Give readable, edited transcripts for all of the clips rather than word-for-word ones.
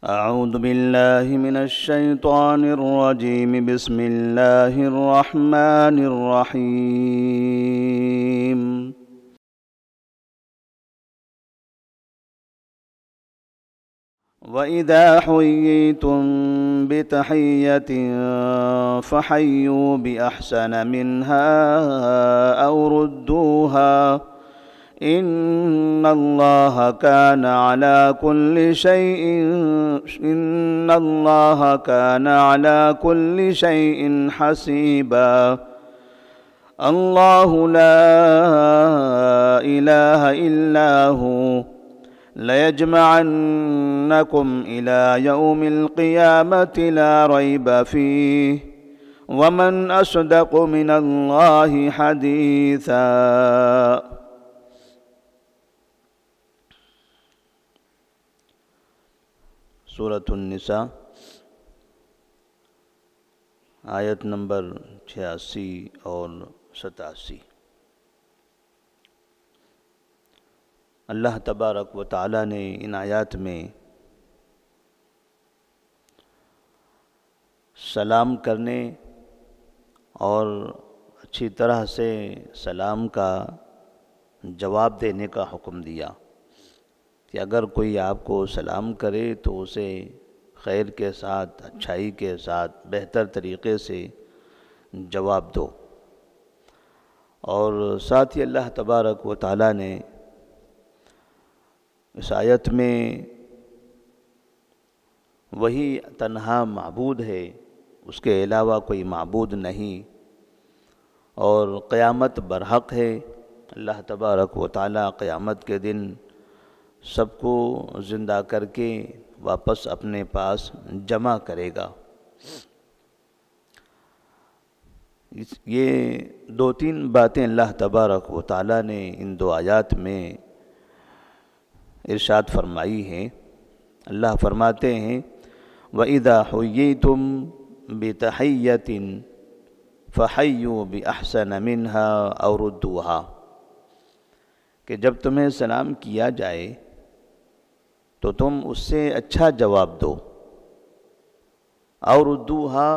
أعوذ بالله من الشيطان الرجيم. بسم الله الرحمن الرحيم. وَإِذَا حُيِّيتُم بِتَحِيَّةٍ فَحَيُّوا بِأَحْسَنَ مِنْهَا أَوْ رُدُّوهَا إِنَّ اللَّهَ كَانَ عَلَى كُلِّ شَيْءٍ حَسِيبًا. اللَّهُ لَا إِلَٰهَ إِلَّا هُوَ لَيَجْمَعَنَّكُمْ إِلَى يَوْمِ الْقِيَامَةِ لَا رَيْبَ فِيهِ وَمَنْ أَصْدَقُ مِنَ اللَّهِ حَدِيثًا. سورۃ النساء آیت نمبر 86 اور 87۔ اللہ تبارک و تعالیٰ نے ان آیات میں سلام کرنے اور اچھی طرح سے سلام کا جواب دینے کا حکم دیا کہ اگر کوئی آپ کو سلام کرے تو اسے خیر کے ساتھ، اچھائی کے ساتھ، بہتر طریقے سے جواب دو۔ اور ساتھ ہی اللہ تبارک و تعالیٰ نے اس آیت میں وہی تنہا معبود ہے، اس کے علاوہ کوئی معبود نہیں، اور قیامت برحق ہے۔ اللہ تبارک و تعالیٰ قیامت کے دن سب کو زندہ کر کے واپس اپنے پاس جمع کرے گا۔ یہ دو تین باتیں اللہ تبارک و تعالیٰ نے ان دو آیات میں ارشاد فرمائی ہیں۔ اللہ فرماتے ہیں وَإِذَا حُيِّيتُم بِتَحِيَّةٍ فَحَيُّوا بِأَحْسَنَ مِنْهَا أَوْ رُدُّوهَا، کہ جب تمہیں سلام کیا جائے تو تم اس سے اچھا جواب دو، اور ردوہا،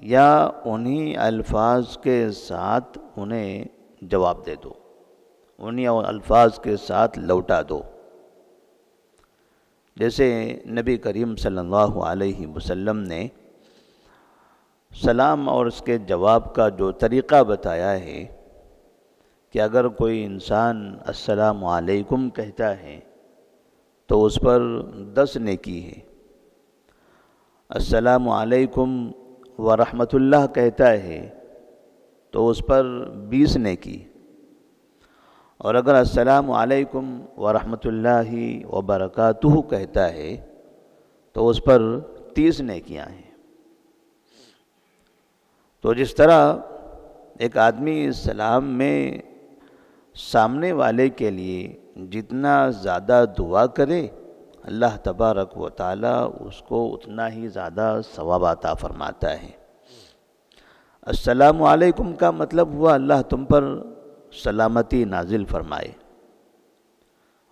یا انہی الفاظ کے ساتھ انہیں جواب دے دو، انہی الفاظ کے ساتھ لوٹا دو۔ جیسے نبی کریم صلی اللہ علیہ وسلم نے سلام اور اس کے جواب کا جو طریقہ بتایا ہے کہ اگر کوئی انسان السلام علیکم کہتا ہے تو اس پر 10 نیکی ہے، السلام علیکم ورحمۃ اللہ کہتا ہے تو اس پر 20 نیکی، اور اگر السلام علیکم ورحمۃ اللہ وبرکاتہ کہتا ہے تو اس پر 30 نیکیاں ہیں۔ تو جس طرح ایک آدمی سلام میں سامنے والے کے لیے جتنا زیادہ دعا کرے، اللہ تبارک و تعالیٰ اس کو اتنا ہی زیادہ ثواب عطا فرماتا ہے۔ السلام علیکم کا مطلب ہوا اللہ تم پر سلامتی نازل فرمائے،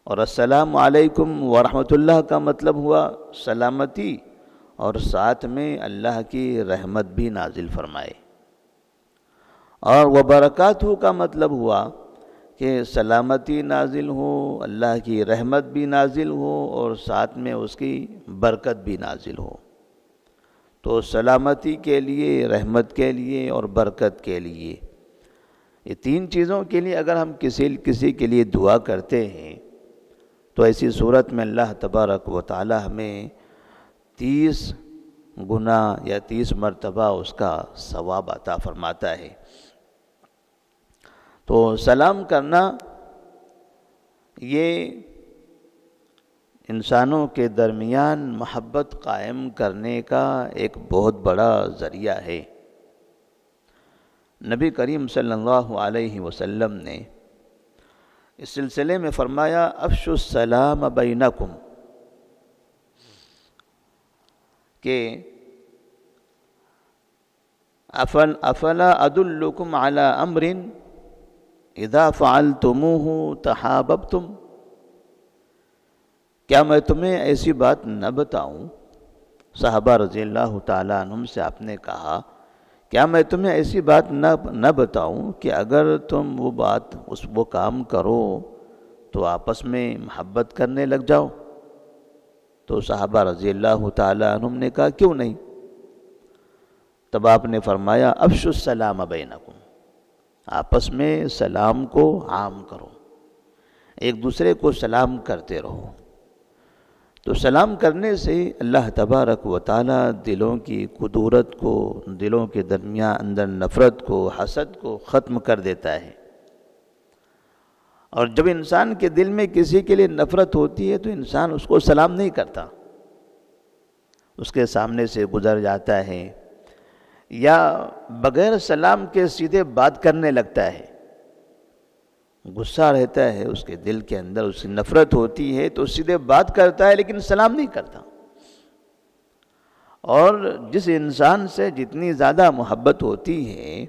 اور السلام علیکم ورحمۃ اللہ کا مطلب ہوا سلامتی اور ساتھ میں اللہ کی رحمت بھی نازل فرمائے، اور وبرکاتہ کا مطلب ہوا کہ سلامتی نازل ہو، اللہ کی رحمت بھی نازل ہو، اور ساتھ میں اس کی برکت بھی نازل ہو۔ تو سلامتی کے لیے، رحمت کے لیے اور برکت کے لیے، یہ 3 چیزوں کے لیے اگر ہم کسی کے لیے دعا کرتے ہیں تو ایسی صورت میں اللہ تبارک و تعالی ہمیں 30 گنا یا 30 مرتبہ اس کا ثواب عطا فرماتا ہے۔ تو سلام کرنا یہ انسانوں کے درمیان محبت قائم کرنے کا ایک بہت بڑا ذریعہ ہے۔ نبی کریم صلی اللہ علیہ وسلم نے اس سلسلے میں فرمایا افشوا السلام بینکم، کہ افلا ادلکم علی امر اذا فعلتموه تحاببتم، کیا میں تمہیں ایسی بات نہ بتاؤں؟ صحابہ رضی اللہ تعالیٰ عنہم سے آپ نے کہا کیا میں تمہیں ایسی بات نہ بتاؤں کہ اگر تم وہ کام کرو تو آپس میں محبت کرنے لگ جاؤ؟ تو صحابہ رضی اللہ تعالیٰ عنہم نے کہا کیوں نہیں؟ تب آپ نے فرمایا افشوا السلام بینکم، آپس میں سلام کو عام کرو، ایک دوسرے کو سلام کرتے رہو۔ تو سلام کرنے سے اللہ تبارک و تعالی دلوں کی کدورت کو، دلوں کے درمیان اندر نفرت کو، حسد کو ختم کر دیتا ہے۔ اور جب انسان کے دل میں کسی کے لیے نفرت ہوتی ہے تو انسان اس کو سلام نہیں کرتا، اس کے سامنے سے گزر جاتا ہے یا بغیر سلام کے سیدھے بات کرنے لگتا ہے۔ غصہ رہتا ہے اس کے دل کے اندر، اس کی نفرت ہوتی ہے تو سیدھے بات کرتا ہے لیکن سلام نہیں کرتا۔ اور جس انسان سے جتنی زیادہ محبت ہوتی ہے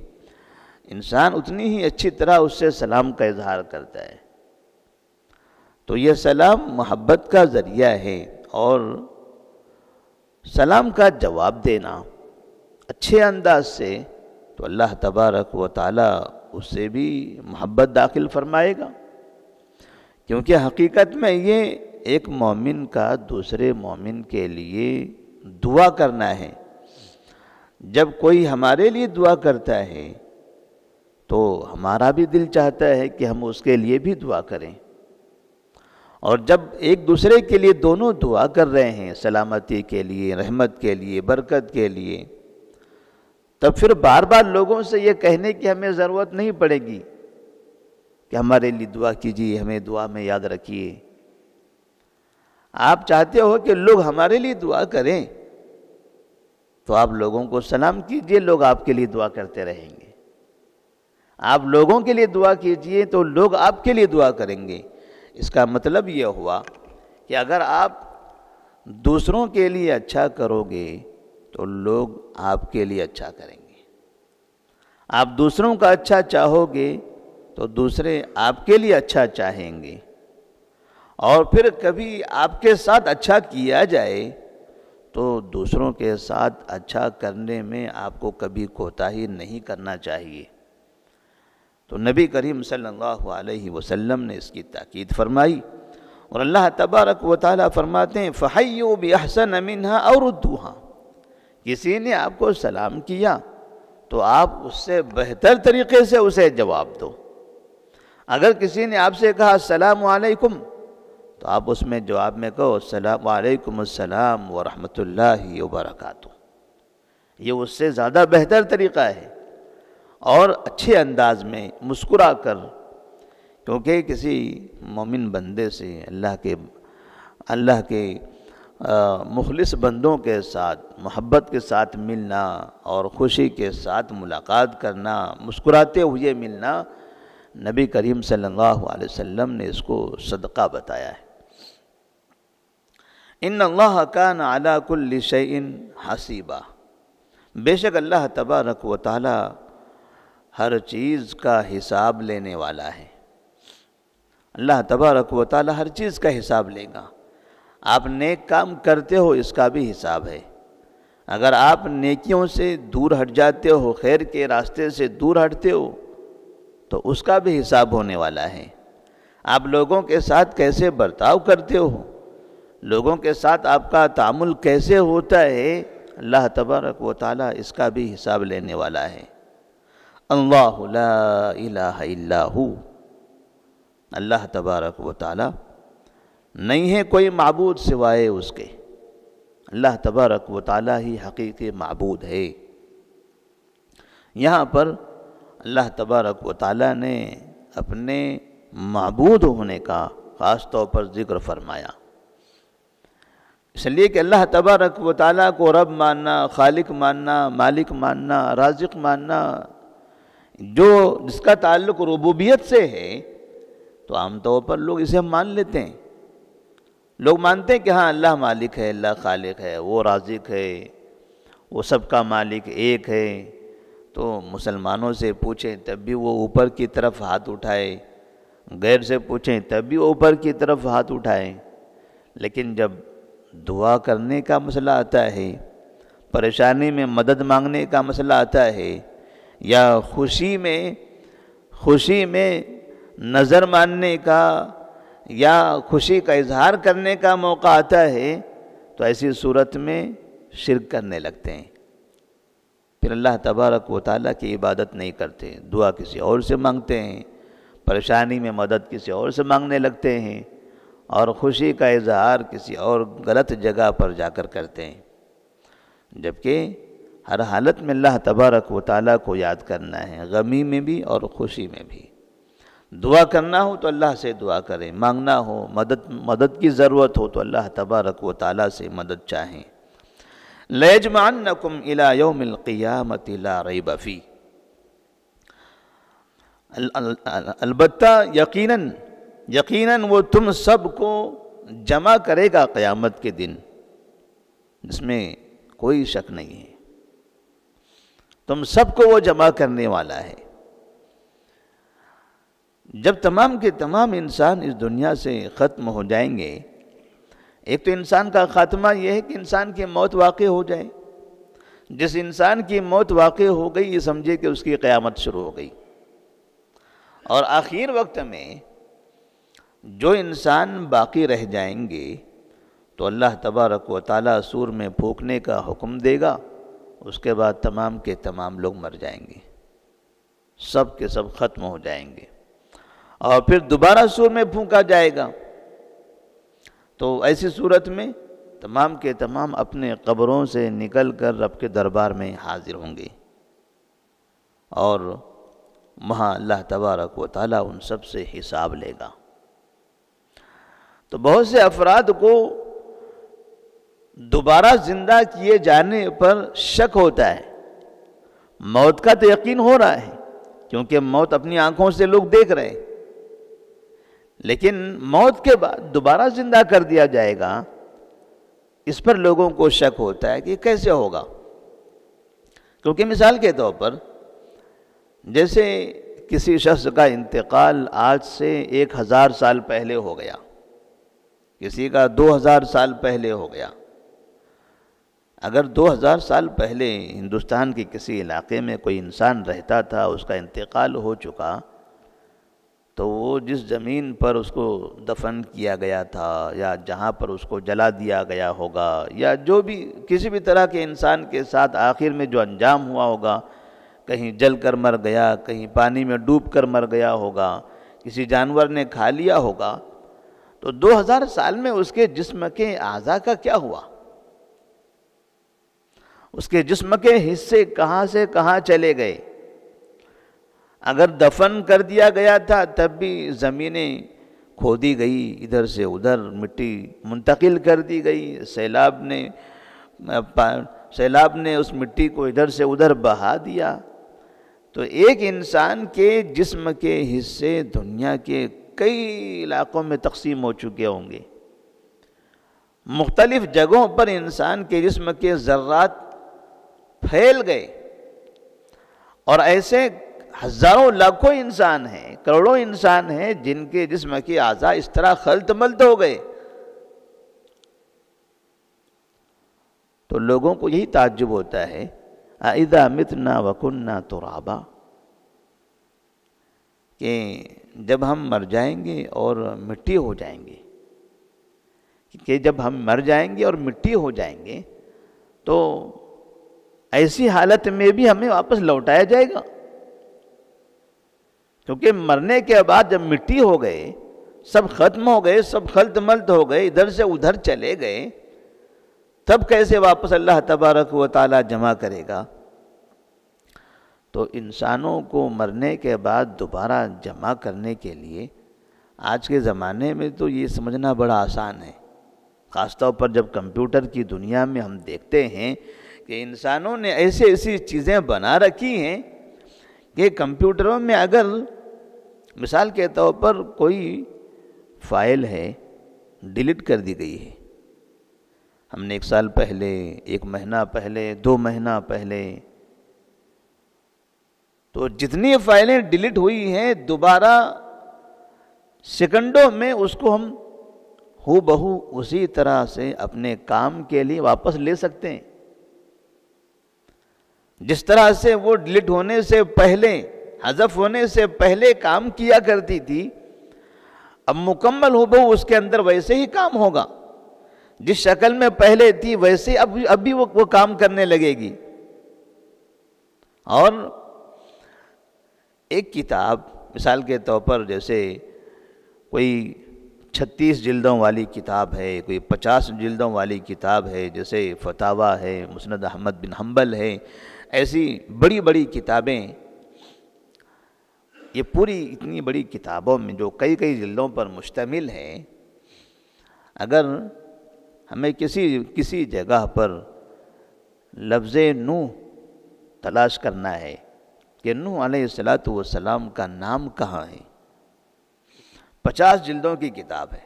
انسان اتنی ہی اچھی طرح اس سے سلام کا اظہار کرتا ہے۔ تو یہ سلام محبت کا ذریعہ ہے، اور سلام کا جواب دینا اچھے انداز سے تو اللہ تبارک و تعالی اس سے بھی محبت داخل فرمائے گا، کیونکہ حقیقت میں یہ ایک مومن کا دوسرے مومن کے لیے دعا کرنا ہے۔ جب کوئی ہمارے لیے دعا کرتا ہے تو ہمارا بھی دل چاہتا ہے کہ ہم اس کے لیے بھی دعا کریں، اور جب ایک دوسرے کے لیے دونوں دعا کر رہے ہیں، سلامتی کے لیے، رحمت کے لیے، برکت کے لیے، تب پھر بار بار لوگوں سے یہ کہنے کی ہمیں ضرورت نہیں پڑے گی کہ ہمارے لیے دعا کیجیے، ہمیں دعا میں یاد رکھیے۔ آپ چاہتے ہو کہ لوگ ہمارے لیے دعا کریں تو آپ لوگوں کو سلام کیجیے، لوگ آپ کے لیے دعا کرتے رہیں گے۔ آپ لوگوں کے لیے دعا کیجیے تو لوگ آپ کے لیے دعا کریں گے۔ اس کا مطلب یہ ہوا کہ اگر آپ دوسروں کے لیے اچھا کرو گے تو لوگ آپ کے لیے اچھا کریں گے۔ آپ دوسروں کا اچھا چاہو گے تو دوسرے آپ کے لیے اچھا چاہیں گے، اور پھر کبھی آپ کے ساتھ اچھا کیا جائے تو دوسروں کے ساتھ اچھا کرنے میں آپ کو کبھی کوتاہی نہیں کرنا چاہیے۔ تو نبی کریم صلی اللہ علیہ وسلم نے اس کی تاکید فرمائی، اور اللہ تبارک و تعالیٰ فرماتے ہیں فَحَيُّوا بِأَحْسَنَ مِنْهَا أَوْ رُدُّوهَا، کسی نے آپ کو سلام کیا تو آپ اس سے بہتر طریقے سے اسے جواب دو۔ اگر کسی نے آپ سے کہا السلام علیکم تو آپ اس میں جواب میں کہو السلام علیکم السلام ورحمۃ اللہ وبرکاتہ۔ یہ اس سے زیادہ بہتر طریقہ ہے، اور اچھے انداز میں مسکرا کر، کیونکہ کسی مومن بندے سے اللہ کے مخلص بندوں کے ساتھ محبت کے ساتھ ملنا اور خوشی کے ساتھ ملاقات کرنا، مسکراتے ہوئے ملنا، نبی کریم صلی اللہ علیہ وسلم نے اس کو صدقہ بتایا ہے۔ ان اللہ کان علی کل شیء حسیبا، بے شک اللہ تبارک و تعالی ہر چیز کا حساب لینے والا ہے۔ اللہ تبارک و تعالی ہر چیز کا حساب لے گا۔ آپ نیک کام کرتے ہو اس کا بھی حساب ہے، اگر آپ نیکیوں سے دور ہٹ جاتے ہو، خیر کے راستے سے دور ہٹتے ہو تو اس کا بھی حساب ہونے والا ہے۔ آپ لوگوں کے ساتھ کیسے برتاؤ کرتے ہو، لوگوں کے ساتھ آپ کا تعامل کیسے ہوتا ہے، اللہ تبارک و تعالی اس کا بھی حساب لینے والا ہے۔ اللہ لا الہ الا ہو، اللہ تبارک و تعالی نہیں ہے کوئی معبود سوائے اس کے، اللہ تبارک و تعالی ہی حقیقی معبود ہے۔ یہاں پر اللہ تبارک و تعالی نے اپنے معبود ہونے کا خاص طور پر ذکر فرمایا، اس لیے کہ اللہ تبارک و تعالیٰ کو رب ماننا، خالق ماننا، مالک ماننا، رازق ماننا، جس کا تعلق ربوبیت سے ہے، تو عام طور پر لوگ اسے مان لیتے ہیں۔ لوگ مانتے ہیں کہ ہاں اللہ مالک ہے، اللہ خالق ہے، وہ رازق ہے، وہ سب کا مالک ایک ہے۔ تو مسلمانوں سے پوچھیں تب بھی وہ اوپر کی طرف ہاتھ اٹھائے، غیر سے پوچھیں تب بھی وہ اوپر کی طرف ہاتھ اٹھائیں۔ لیکن جب دعا کرنے کا مسئلہ آتا ہے، پریشانی میں مدد مانگنے کا مسئلہ آتا ہے، یا خوشی میں نظر ماننے کا یا خوشی کا اظہار کرنے کا موقع آتا ہے، تو ایسی صورت میں شرک کرنے لگتے ہیں، پھر اللہ تبارک و تعالیٰ کی عبادت نہیں کرتے، دعا کسی اور سے مانگتے ہیں، پریشانی میں مدد کسی اور سے مانگنے لگتے ہیں، اور خوشی کا اظہار کسی اور غلط جگہ پر جا کر کرتے ہیں، جبکہ ہر حالت میں اللہ تبارک و تعالیٰ کو یاد کرنا ہے، غمی میں بھی اور خوشی میں بھی۔ دعا کرنا ہو تو اللہ سے دعا کریں، مانگنا ہو، مدد کی ضرورت ہو تو اللہ تبارک و تعالیٰ سے مدد چاہیں۔ لَيَجْمَعَنَّكُمْ إِلَىٰ يَوْمِ الْقِيَامَةِ لَا رَيْبَ فِيهِ، البتہ یقیناً وہ تم سب کو جمع کرے گا قیامت کے دن، جس میں کوئی شک نہیں ہے، تم سب کو وہ جمع کرنے والا ہے۔ جب تمام کے تمام انسان اس دنیا سے ختم ہو جائیں گے، ایک تو انسان کا خاتمہ یہ ہے کہ انسان کی موت واقع ہو جائے، جس انسان کی موت واقع ہو گئی یہ سمجھے کہ اس کی قیامت شروع ہو گئی، اور آخر وقت میں جو انسان باقی رہ جائیں گے تو اللہ تبارک و تعالیٰ سور میں پھونکنے کا حکم دے گا، اس کے بعد تمام کے تمام لوگ مر جائیں گے، سب کے سب ختم ہو جائیں گے، اور پھر دوبارہ سور میں پھونکا جائے گا، تو ایسی صورت میں تمام کے تمام اپنے قبروں سے نکل کر رب کے دربار میں حاضر ہوں گے، اور وہاں اللہ تبارک و تعالیٰ ان سب سے حساب لے گا۔ تو بہت سے افراد کو دوبارہ زندہ کیے جانے پر شک ہوتا ہے، موت کا تو یقین ہو رہا ہے کیونکہ موت اپنی آنکھوں سے لوگ دیکھ رہے ہیں، لیکن موت کے بعد دوبارہ زندہ کر دیا جائے گا، اس پر لوگوں کو شک ہوتا ہے کہ کیسے ہوگا۔ کیونکہ مثال کے طور پر جیسے کسی شخص کا انتقال آج سے 1000 سال پہلے ہو گیا، کسی کا 2000 سال پہلے ہو گیا، اگر 2000 سال پہلے ہندوستان کے کسی علاقے میں کوئی انسان رہتا تھا، اس کا انتقال ہو چکا، تو وہ جس زمین پر اس کو دفن کیا گیا تھا یا جہاں پر اس کو جلا دیا گیا ہوگا، یا جو بھی کسی بھی طرح کے انسان کے ساتھ آخر میں جو انجام ہوا ہوگا، کہیں جل کر مر گیا، کہیں پانی میں ڈوب کر مر گیا ہوگا، کسی جانور نے کھا لیا ہوگا، تو 2000 سال میں اس کے جسم کے اعضاء کا کیا ہوا، اس کے جسم کے حصے کہاں سے کہاں چلے گئے۔ اگر دفن کر دیا گیا تھا تب بھی زمینیں کھودی گئی، ادھر سے ادھر مٹی منتقل کر دی گئی، سیلاب نے اس مٹی کو ادھر سے ادھر بہا دیا، تو ایک انسان کے جسم کے حصے دنیا کے کئی علاقوں میں تقسیم ہو چکے ہوں گے، مختلف جگہوں پر انسان کے جسم کے ذرات پھیل گئے، اور ایسے ہزاروں لاکھوں انسان ہیں، کروڑوں انسان ہیں جن کے جسم کے اعضاء اس طرح خلط ملط ہو گئے، تو لوگوں کو یہی تعجب ہوتا ہے اَإِذَا مِتْنَا وَكُنَّا تُرَابًا، کہ جب ہم مر جائیں گے اور مٹی ہو جائیں گے، کہ جب ہم مر جائیں گے اور مٹی ہو جائیں گے تو ایسی حالت میں بھی ہمیں واپس لوٹایا جائے گا، کیونکہ مرنے کے بعد جب مٹی ہو گئے، سب ختم ہو گئے، سب خلط ملط ہو گئے، ادھر سے ادھر چلے گئے، تب کیسے واپس اللہ تبارک و تعالی جمع کرے گا؟ تو انسانوں کو مرنے کے بعد دوبارہ جمع کرنے کے لیے آج کے زمانے میں تو یہ سمجھنا بڑا آسان ہے، خاص طور پر جب کمپیوٹر کی دنیا میں ہم دیکھتے ہیں کہ انسانوں نے ایسی چیزیں بنا رکھی ہیں کہ کمپیوٹروں میں اگر مثال کے طور پر کوئی فائل ہے ڈیلیٹ کر دی گئی ہے، ہم نے 1 سال پہلے، 1 مہینہ پہلے، 2 مہینہ پہلے، تو جتنی فائلیں ڈیلیٹ ہوئی ہیں دوبارہ سیکنڈوں میں اس کو ہم ہو بہو اسی طرح سے اپنے کام کے لیے واپس لے سکتے ہیں. جس طرح سے وہ ڈیلیٹ ہونے سے پہلے، حذف ہونے سے پہلے کام کیا کرتی تھی، اب مکمل ہو بہو اس کے اندر ویسے ہی کام ہوگا. جس شکل میں پہلے تھی ویسے اب بھی وہ کام کرنے لگے گی. اور ایک کتاب مثال کے طور پر جیسے کوئی 36 جلدوں والی کتاب ہے، کوئی 50 جلدوں والی کتاب ہے، جیسے فتاویٰ ہے، مسند احمد بن حنبل ہے، ایسی بڑی بڑی کتابیں. یہ پوری اتنی بڑی کتابوں میں جو کئی کئی جلدوں پر مشتمل ہے، اگر ہمیں کسی جگہ پر لفظ نوح تلاش کرنا ہے کہ نوح علیہ السلام کا نام کہاں ہے، 50 جلدوں کی کتاب ہے،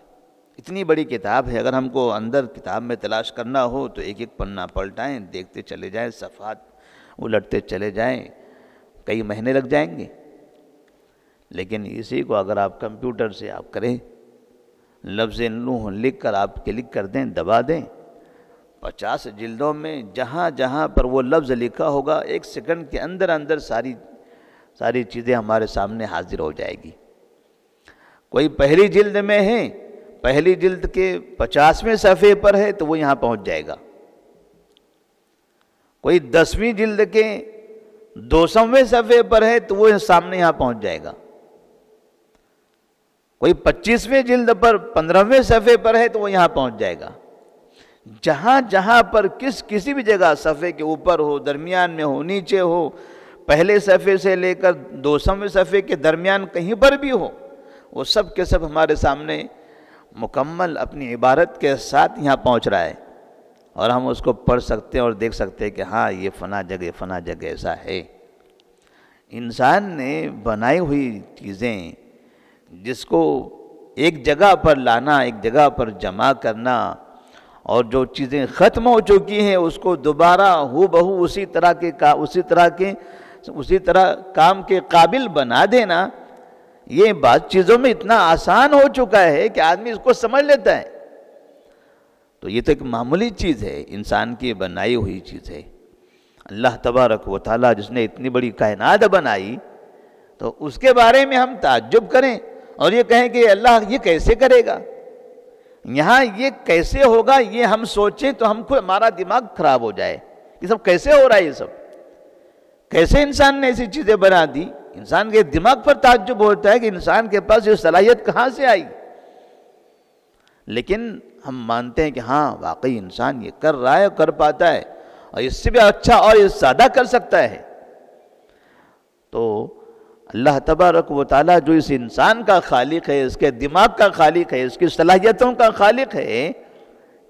اتنی بڑی کتاب ہے. اگر ہم کو اندر کتاب میں تلاش کرنا ہو تو ایک ایک پنہ پلٹائیں، دیکھتے چلے جائیں، صفحات الٹتے چلے جائیں، کئی مہینے لگ جائیں گے. لیکن اسی کو اگر آپ کمپیوٹر سے آپ کریں، لفظ نوح لکھ کر آپ کلک کر دیں، دبا دیں، 50 جلدوں میں جہاں جہاں پر وہ لفظ لکھا ہوگا 1 سیکنڈ کے اندر اندر ساری چیزیں ہمارے سامنے حاضر ہو جائے گی. کوئی پہلی جلد میں ہے، پہلی جلد کے 50ویں صفحے پر ہے تو وہ یہاں پہنچ جائے گا. کوئی 10ویں جلد کے 200ویں صفحے پر ہے تو وہ سامنے یہاں پہنچ جائے گا. کوئی 25ویں جلد پر 15ویں صفحے پر ہے تو وہ یہاں پہنچ جائے گا. جہاں جہاں پر کسی بھی جگہ صفحے کے اوپر ہو، درمیان میں ہو، نیچے ہو، پہلے صفحے سے لے کر 200ویں صفحے کے درمیان کہیں پر بھی ہو، وہ سب کے سب ہمارے سامنے مکمل اپنی عبارت کے ساتھ یہاں پہنچ رہا ہے. اور ہم اس کو پڑھ سکتے ہیں اور دیکھ سکتے ہیں کہ ہاں یہ فلاں جگہ ایسا ہے. انسان نے بنائی ہوئی چیزیں جس کو ایک جگہ پر لانا، ایک جگہ پر جمع کرنا، اور جو چیزیں ختم ہو چکی ہیں اس کو دوبارہ ہو بہو اسی طرح کام کے قابل بنا دینا، یہ بعض چیزوں میں اتنا آسان ہو چکا ہے کہ آدمی اس کو سمجھ لیتا ہے. تو یہ تو ایک معمولی چیز ہے، انسان کی بنائی ہوئی چیز ہے. اللہ تبارک و تعالیٰ جس نے اتنی بڑی کائنات بنائی، تو اس کے بارے میں ہم تعجب کریں اور یہ کہیں کہ اللہ یہ کیسے کرے گا، یہاں یہ کیسے ہوگا، یہ ہم سوچیں تو ہمارا دماغ خراب ہو جائے. یہ سب کیسے ہو رہا ہے، یہ سب کیسے انسان نے ایسی چیزیں بنا دی. انسان کے دماغ پر تعجب ہوتا ہے کہ انسان کے پاس یہ صلاحیت کہاں سے آئی. لیکن ہم مانتے ہیں کہ ہاں واقعی انسان یہ کر رہا ہے، کر پاتا ہے، اور اس سے بھی اچھا اور یہ زیادہ کر سکتا ہے. تو اللہ تبارک و تعالیٰ جو اس انسان کا خالق ہے، اس کے دماغ کا خالق ہے، اس کی صلاحیتوں کا خالق ہے،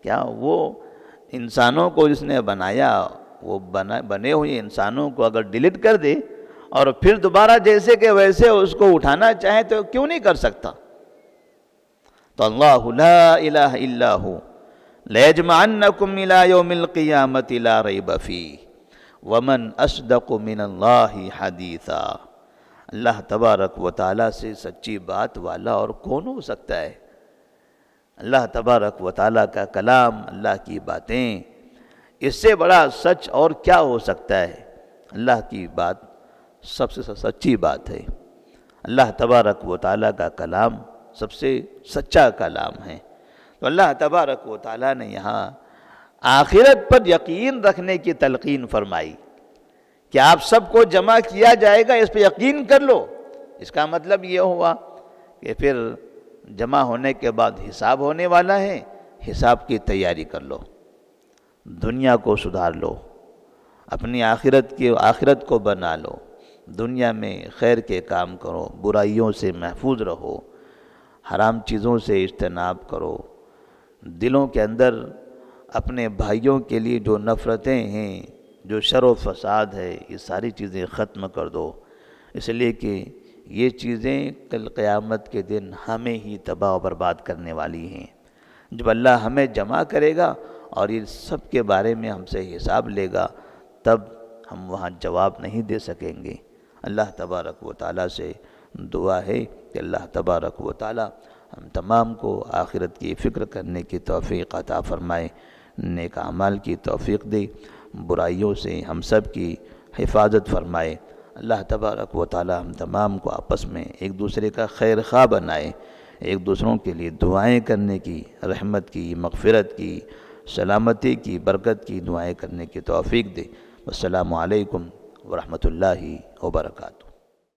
کیا وہ انسانوں کو جس نے بنایا، وہ بنے ہوئے انسانوں کو اگر ڈیلیٹ کر دے اور پھر دوبارہ جیسے کہ ویسے اس کو اٹھانا چاہے تو کیوں نہیں کر سکتا؟ تو اللہ لا الہ الا ہو لیجمعنکم الی یوم القیامت لا ریب فیہ ومن اصدق من اللہ حدیثا. اللہ تبارک و تعالیٰ سے سچی بات والا اور کون ہو سکتا ہے؟ اللہ تبارک و تعالیٰ کا کلام، اللہ کی باتیں، اس سے بڑا سچ اور کیا ہو سکتا ہے؟ اللہ کی بات سب سے سچی بات ہے. اللہ تبارک و تعالیٰ کا کلام سب سے سچا کلام ہے. تو اللہ تبارک و تعالیٰ نے یہاں آخرت پر یقین رکھنے کی تلقین فرمائی کہ آپ سب کو جمع کیا جائے گا، اس پہ یقین کر لو. اس کا مطلب یہ ہوا کہ پھر جمع ہونے کے بعد حساب ہونے والا ہے، حساب کی تیاری کر لو، دنیا کو سدھار لو، اپنی آخرت کو بنا لو، دنیا میں خیر کے کام کرو، برائیوں سے محفوظ رہو، حرام چیزوں سے اجتناب کرو، دلوں کے اندر اپنے بھائیوں کے لیے جو نفرتیں ہیں، جو شر و فساد ہے، یہ ساری چیزیں ختم کر دو، اس لیے کہ یہ چیزیں کل قیامت کے دن ہمیں ہی تباہ و برباد کرنے والی ہیں. جب اللہ ہمیں جمع کرے گا اور یہ سب کے بارے میں ہم سے حساب لے گا، تب ہم وہاں جواب نہیں دے سکیں گے. اللہ تبارک و تعالیٰ سے دعا ہے کہ اللہ تبارک و تعالیٰ ہم تمام کو آخرت کی فکر کرنے کی توفیق عطا فرمائے، نیک اعمال کی توفیق دے، برائیوں سے ہم سب کی حفاظت فرمائے۔ اللہ تبارک و تعالی ہم تمام کو آپس میں ایک دوسرے کا خیر خواہ بنائے، ایک دوسروں کے لیے دعائیں کرنے کی، رحمت کی، مغفرت کی، سلامتی کی، برکت کی دعائیں کرنے کی توفیق دے۔ السلام علیکم ورحمۃ اللہ وبرکاتہ۔